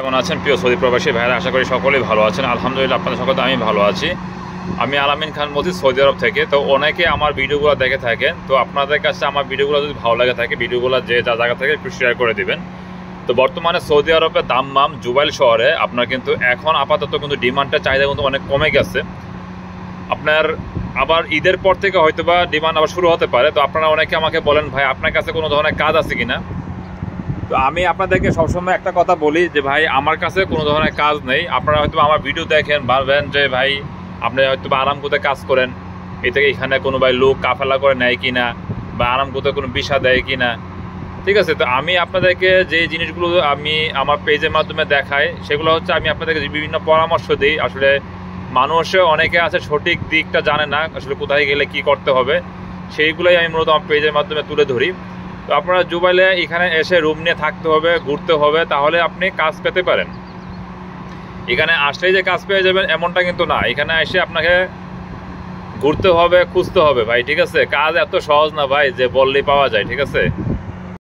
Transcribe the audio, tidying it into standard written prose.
কেমন আছেন প্রিয় সৌদি প্রবাসী ভাইরা? আশা করি সকলেই ভালো আছেন। আলহামদুলিল্লাহ আপনাদের সকলে আমি ভালো আছি। আমি আলামিন খান বলছি সৌদি আরব থেকে। তো অনেকে আমার ভিডিওগুলো দেখে থাকেন, তো আপনাদের কাছে আমার ভিডিওগুলো যদি ভালো লাগে থাকে, ভিডিওগুলো যে যা জায়গা থেকে একটু শেয়ার করে দিবেন। তো বর্তমানে সৌদি আরবের দাম্মাম জুবাইল শহরে আপনার কিন্তু এখন আপাতত কিন্তু ডিমান্ডটা চাহিদা কিন্তু অনেক কমে গেছে। আপনার আবার ঈদের পর থেকে হয়তো বা ডিমান্ড আবার শুরু হতে পারে। তো আপনারা অনেকে আমাকে বলেন, ভাই আপনার কাছে কোনো ধরনের কাজ আছে কিনা? তো আমি আপনাদেরকে সবসময় একটা কথা বলি যে ভাই আমার কাছে কোনো ধরনের কাজ নেই। আপনারা হয়তো আমার ভিডিও দেখেন, ভাববেন যে ভাই আপনি হয়তো বা আরাম করতে কাজ করেন, এই থেকে এখানে কোনো ভাই লোক কাফেলা করে নেয় কিনা বা আরাম করতে কোনো ভিসা দেয় কিনা। ঠিক আছে, তো আমি আপনাদেরকে যে জিনিসগুলো আমি আমার পেজের মাধ্যমে দেখাই সেগুলো হচ্ছে আমি আপনাদেরকে বিভিন্ন পরামর্শ দিই। আসলে মানুষে অনেকে আছে সঠিক দিকটা জানে না, আসলে কোথায় গেলে কি করতে হবে, সেইগুলোই আমি মূলত আমার পেজের মাধ্যমে তুলে ধরি। তো আপনারা জুবাইলে এখানে এসে রুম নিয়ে থাকতে হবে, ঘুরতে হবে, তাহলে আপনি কাজ পেতে পারেন। এখানে আসলেই যে কাজ পেয়ে যাবেন এমনটা কিন্তু না। এখানে এসে আপনাকে ঘুরতে হবে, খুঁজতে হবে ভাই। ঠিক আছে, কাজ এত সহজ না ভাই যে বললেই পাওয়া যায়। ঠিক আছে।